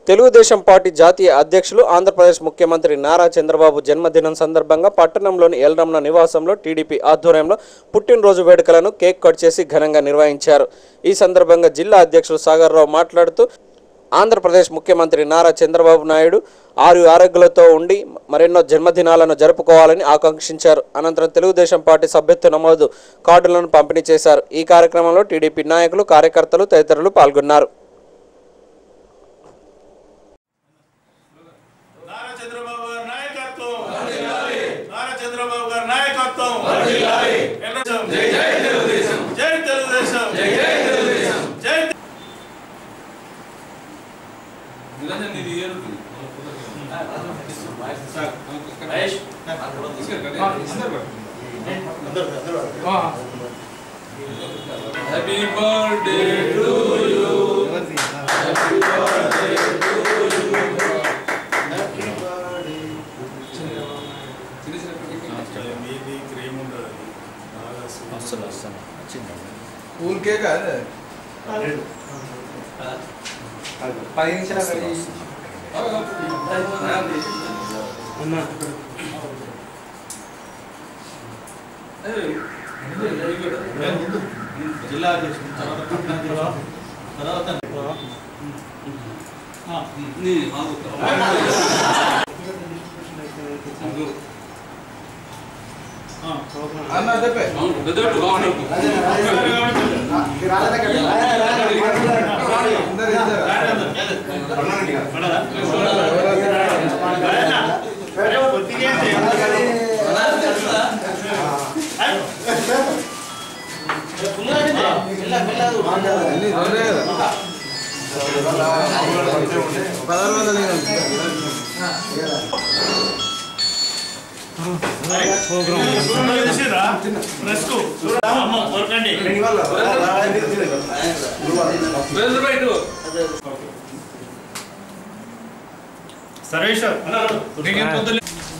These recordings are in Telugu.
తెలుగుదేశం పార్టీ జాతీయ అధ్యక్షులు ఆంధ్రప్రదేశ్ ముఖ్యమంత్రి నారా చంద్రబాబు జన్మదినం సందర్భంగా పట్టణంలోని ఎల్రమణ నివాసంలో టీడీపీ ఆధ్వర్యంలో పుట్టినరోజు వేడుకలను కేక్ కట్ చేసి ఘనంగా నిర్వహించారు. ఈ సందర్భంగా జిల్లా అధ్యక్షులు సాగర్రావు మాట్లాడుతూ ఆంధ్రప్రదేశ్ ముఖ్యమంత్రి నారా చంద్రబాబు నాయుడు ఆరోగ్యాలతో ఉండి మరెన్నో జన్మదినాలను జరుపుకోవాలని ఆకాంక్షించారు. అనంతరం తెలుగుదేశం పార్టీ సభ్యత్వ నమోదు కార్డులను పంపిణీ చేశారు. ఈ కార్యక్రమంలో టీడీపీ నాయకులు, కార్యకర్తలు తదితరులు పాల్గొన్నారు. Happy birthday to you. Happy birthday to you. Happy birthday. మీది క్రీమ్ ఉండదు. అసలు కూల్ కేక్ అదే 10 నిమిషాలు జిల్లా అధ్యక్షుడు తర్వాత అన్న చెప్పే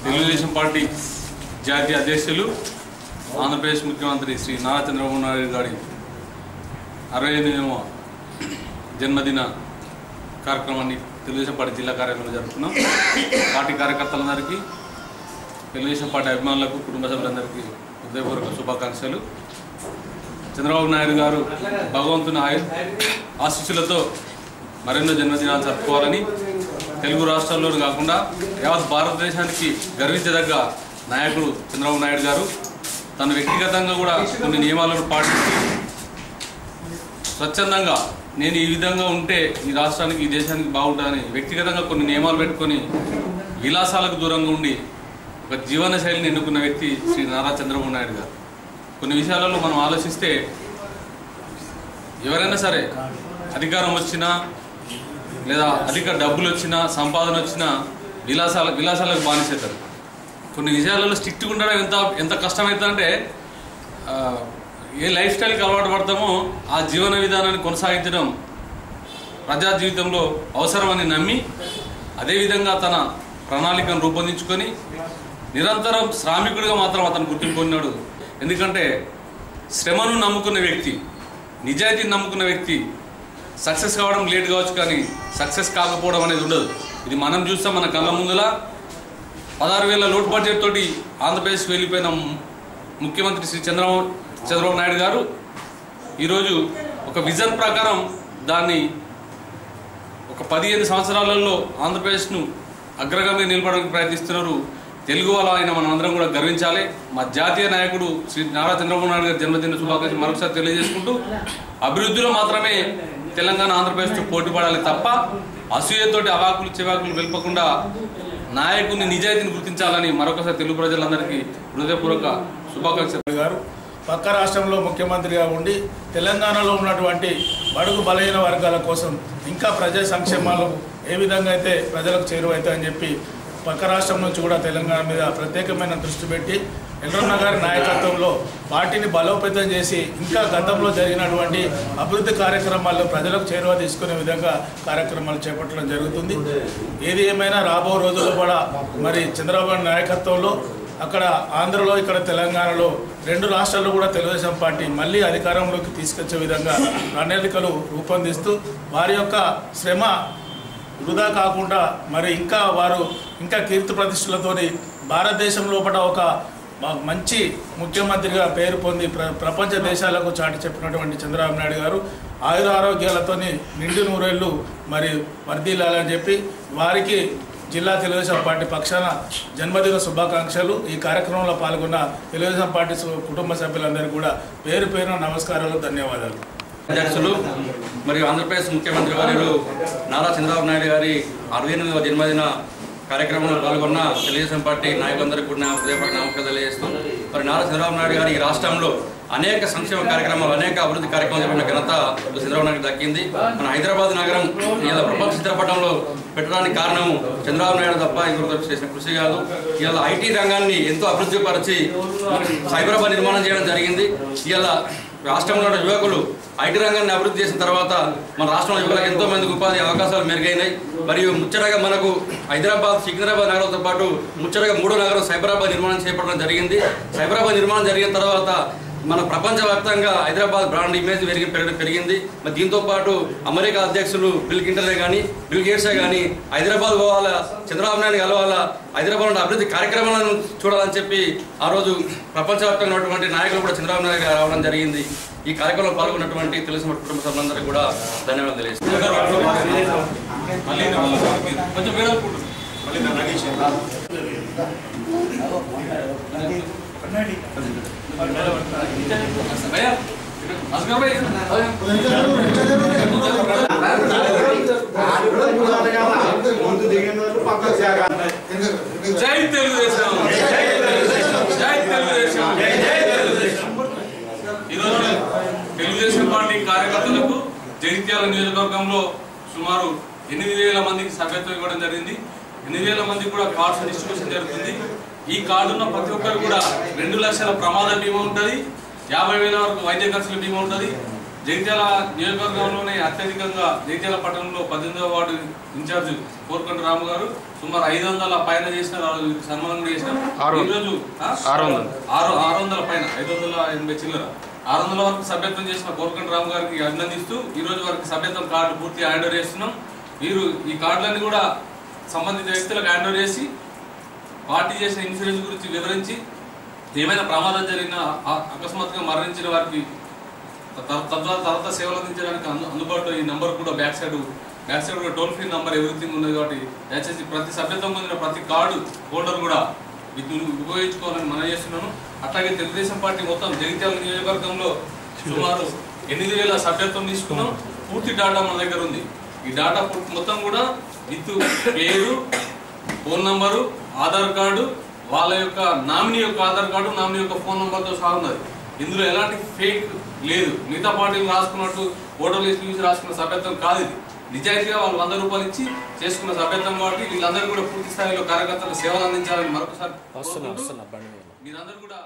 తెలుగుదేశం పార్టీ జాతీయ అధ్యక్షులు ఆంధ్రప్రదేశ్ ముఖ్యమంత్రి శ్రీ నారా చంద్రబాబు నాయుడు గారి 68వ జన్మదిన కార్యక్రమాన్ని తెలుగుదేశం పార్టీ జిల్లా కార్యాలయంలో జరుపుకున్నాం. పార్టీ కార్యకర్తలందరికీ, తెలుగుదేశం పార్టీ అభిమానులకు, కుటుంబ సభ్యులందరికీ హృదయపూర్వక శుభాకాంక్షలు. చంద్రబాబు నాయుడు గారు భగవంతుని ఆశీస్సులతో మరెన్నో జన్మదినాలు జరుపుకోవాలని, తెలుగు రాష్ట్రాల్లోనే కాకుండా యావత్ భారతదేశానికి గర్వించదగ్గ నాయకుడు చంద్రబాబు నాయుడు గారు తను వ్యక్తిగతంగా కూడా కొన్ని నియమాలను పాటించి స్వచ్ఛందంగా నేను ఈ విధంగా ఉంటే ఈ రాష్ట్రానికి, ఈ దేశానికి బాగుంటుందని వ్యక్తిగతంగా కొన్ని నియమాలు పెట్టుకొని విలాసాలకు దూరంగా ఉండి ఒక జీవన శైలిని ఎన్నుకున్న వ్యక్తి శ్రీ నారా చంద్రబాబు నాయుడు గారు. కొన్ని విషయాలలో మనం ఆలోచిస్తే ఎవరైనా సరే అధికారం వచ్చినా లేదా అధిక డబ్బులు వచ్చినా, సంపాదన వచ్చినా విలాసాలకు బానిసేస్తారు. కొన్ని విషయాలలో స్ట్రిక్ట్గా ఉండడం ఎంత కష్టమవుతుందంటే ఏ లైఫ్ స్టైల్కి అలవాటు పడతామో ఆ జీవన విధానాన్ని కొనసాగించడం ప్రజా జీవితంలో అవసరమని నమ్మి, అదేవిధంగా తన ప్రణాళికను రూపొందించుకొని నిరంతరం శ్రామికుడిగా మాత్రం అతను గుర్తింపు పొందినాడు. ఎందుకంటే శ్రమను నమ్ముకున్న వ్యక్తి, నిజాయితీని నమ్ముకున్న వ్యక్తి సక్సెస్ కావడం లేట్ కావచ్చు, కానీ సక్సెస్ కాకపోవడం అనేది ఉండదు. ఇది మనం చూస్తాం మన కళ్ళ ముందులా. 16,000 లోటు బడ్జెట్ తోటి ఆంధ్రప్రదేశ్ వెళ్ళిపోయిన ముఖ్యమంత్రి శ్రీ చంద్రబాబు నాయుడు గారు ఈరోజు ఒక విజన్ ప్రకారం దాన్ని ఒక 15 సంవత్సరాలలో ఆంధ్రప్రదేశ్ను అగ్రగామి నిలపడానికి ప్రయత్నిస్తున్నారు. తెలుగు వాళ్ళ ఆయన మనం అందరం కూడా గర్వించాలి. మా జాతీయ నాయకుడు శ్రీ నారా చంద్రబాబు నాయుడు గారి జన్మదిన శుభాకాంక్షలు మరొకసారి తెలియజేసుకుంటూ, అభివృద్ధిలో మాత్రమే తెలంగాణ, ఆంధ్రప్రదేశ్తో పోటీ పడాలి తప్ప అసూయతోటి అవాకులు చివాకులు వెళ్ళకుండా నాయకుని నిజాయితీని గుర్తించాలని మరొకసారి తెలుగు ప్రజలందరికీ హృదయపూర్వక శుభాకాంక్షలు. గారు పక్క రాష్ట్రంలో ముఖ్యమంత్రిగా ఉండి తెలంగాణలో ఉన్నటువంటి బడుగు బలహీన వర్గాల కోసం ఇంకా ప్రజా సంక్షేమాలు ఏ విధంగా అయితే ప్రజలకు చేరువవుతాయని చెప్పి పక్క రాష్ట్రం నుంచి కూడా తెలంగాణ మీద ప్రత్యేకమైన దృష్టి పెట్టి ఎల్రమణ గారి నాయకత్వంలో పార్టీని బలోపేతం చేసి ఇంకా గతంలో జరిగినటువంటి అభివృద్ధి కార్యక్రమాల్లో ప్రజలకు చేరువ తీసుకునే విధంగా కార్యక్రమాలు చేపట్టడం జరుగుతుంది. ఏది ఏమైనా రాబో రోజుల్లో కూడా మరి చంద్రబాబు నాయకత్వంలో అక్కడ ఆంధ్రలో, ఇక్కడ తెలంగాణలో 2 రాష్ట్రాల్లో కూడా తెలుగుదేశం పార్టీ మళ్ళీ అధికారంలోకి తీసుకొచ్చే విధంగా ప్రణాళికలు రూపొందిస్తూ వారి యొక్క శ్రమ వృధా కాకుండా మరి ఇంకా వారు ఇంకా కీర్తి ప్రతిష్టలతోని భారతదేశం లోపల ఒక మంచి ముఖ్యమంత్రిగా పేరు పొంది ప్రపంచ దేశాలకు చాటి చెప్పినటువంటి చంద్రబాబు నాయుడు గారు ఆయుర ఆరోగ్యాలతో నిండు నూరేళ్లు మరి వర్ధిల్లాలని చెప్పి వారికి జిల్లా తెలుగుదేశం పార్టీ పక్షాన జన్మదిన శుభాకాంక్షలు. ఈ కార్యక్రమంలో పాల్గొన్న తెలుగుదేశం పార్టీ కుటుంబ సభ్యులందరికీ కూడా పేరు పేరున నమస్కారాలు, ధన్యవాదాలు. అధ్యక్షులు మరియు ఆంధ్రప్రదేశ్ ముఖ్యమంత్రి వర్యులు నారా చంద్రబాబు నాయుడు గారి 68వ జన్మదిన కార్యక్రమంలో పాల్గొన్న తెలుగుదేశం పార్టీ నాయకులందరికీ కూడా హృదయపూర్వక నమస్కారాలు తెలియజేస్తూ మరి నారా చంద్రబాబు నాయుడు గారి ఈ రాష్ట్రంలో అనేక సంక్షేమ కార్యక్రమాలు, అనేక అభివృద్ధి కార్యక్రమాలు చెప్పిన ఘనత చంద్రబాబు నాయుడు దక్కింది. మన హైదరాబాద్ నగరం ఇలా ప్రపంచ చిత్రపటంలో పెట్టడానికి కారణం చంద్రబాబు నాయుడు తప్ప ఇంకొకరు చేసిన కృషి కాదు. ఇలా ఐటీ రంగాన్ని ఎంతో అభివృద్ధి పరిచి సైబరాబాద్ నిర్మాణం చేయడం జరిగింది. ఇలా రాష్ట్రంలో ఉన్న యువకులు ఐటీ రంగాన్ని అభివృద్ధి చేసిన తర్వాత మన రాష్ట్రంలో యువకులకు ఎంతో మందికి ఉపాధి అవకాశాలు మెరుగైనాయి. మరియు ముచ్చటగా మనకు హైదరాబాద్, సికింద్రాబాద్ నగరంతో పాటు ముచ్చటగా 3వ నగరం సైబరాబాద్ నిర్మాణం చేపట్టడం జరిగింది. సైబరాబాద్ నిర్మాణం జరిగిన తర్వాత మన ప్రపంచవ్యాప్తంగా హైదరాబాద్ బ్రాండ్ ఇమేజ్ పెరిగింది. మరి దీంతో పాటు అమెరికా అధ్యక్షులు బిల్ క్లింటనే కానీ, బిల్ గేట్సే కానీ హైదరాబాద్ పోవాలా, చంద్రబాబు నాయుడు కలవాలా, హైదరాబాద్ అభివృద్ధి కార్యక్రమాలను చూడాలని చెప్పి ఆ రోజు ప్రపంచవ్యాప్తంగా ఉన్నటువంటి నాయకులు కూడా చంద్రబాబు నాయుడు గారు రావడం జరిగింది. ఈ కార్యక్రమంలో పాల్గొన్నటువంటి తెలుగు కుటుంబ సభ్యులందరికీ కూడా ధన్యవాదాలు తెలియజేస్తున్నాను. జై తెలుగుదేశం, జై తెలుగుదేశం. ఈరోజు తెలుగుదేశం పార్టీ కార్యకర్తలకు జగిత్యాల నియోజకవర్గంలో సుమారు 8,000 మందికి సభ్యత్వం ఇవ్వడం జరిగింది. 8,000 మందికి కూడా కార్డ్స్ డిస్ట్రిబ్యూషన్ జరుగుతుంది. ఈ కార్డు ఉన్న ప్రతి ఒక్కరు కూడా 2 లక్షల ప్రమాద బీమా ఉంటుంది, 50,000 వరకు వైద్య ఖర్చుల బీమా ఉంటుంది. జగిత్యాల నియోజకవర్గంలోనే అత్యధికంగా జగిత్యాల పట్టణంలో 18వ వార్డు ఇన్ఛార్జ్ కోరుకంట రాము గారు సుమారు 500 పైన చేసిన సన్మానం చేసిన ఈరోజు 600 పైన 580 చిల్లర 600 వరకు సభ్యత్వం చేసిన కోరుకంట రాము గారికి అభినందిస్తూ ఈ రోజు వరకు సభ్యత్వం కార్డు పూర్తి హ్యాండ్ ఓవర్ చేస్తున్నాం. వీరు ఈ కార్డులన్నీ కూడా సంబంధిత వ్యక్తులకు హ్యాండ్ ఓవర్ చేసి పార్టీ చేసిన ఇన్సూరెన్స్ గురించి వివరించి ఏమైనా ప్రమాదం జరిగినా అకస్మాత్తుగా మరణించిన వారికి తర్వాత సేవలు అందించడానికి అందుబాటులో ఈ నంబర్ కూడా బ్యాక్ సైడ్ కూడా టోల్ ఫ్రీ నంబర్ ఎవ్రీథింగ్ ఉన్నది. కాబట్టి దయచేసి ప్రతి సభ్యత్వం పొందిన ప్రతి కార్డు హోల్డర్ కూడా ఉపయోగించుకోవాలని మనం చేస్తున్నాను. అట్లాగే తెలుగుదేశం పార్టీ మొత్తం జగిత్యాల నియోజకవర్గంలో సుమారు 8,000 సభ్యత్వం తీసుకున్నాం. పూర్తి డాటా మన దగ్గర ఉంది. ఈ డాటా మొత్తం కూడా విత్ పేరు, ఫోన్ నంబరు, ఆధార్ కార్డు, వాళ్ళ యొక్క నామినీ యొక్క ఆధార్ కార్డు, నామినీ యొక్క ఫోన్ నంబర్తో సహా ఉన్నది. ఇందులో ఎలాంటి ఫేక్ లేదు. మిగతా పార్టీలు రాసుకున్నట్టు ఓటర్ లిస్ట్ చూసి రాసుకున్న సభ్యత్వం కాదు ఇది. నిజాయితీగా వాళ్ళు 100 రూపాయలు ఇచ్చి చేసుకున్న సభ్యత్వం కాబట్టి వీళ్ళందరూ కూడా పూర్తి స్థాయిలో కార్యకర్తలు సేవలు అందించాలని మరొకసారి మీరందరూ కూడా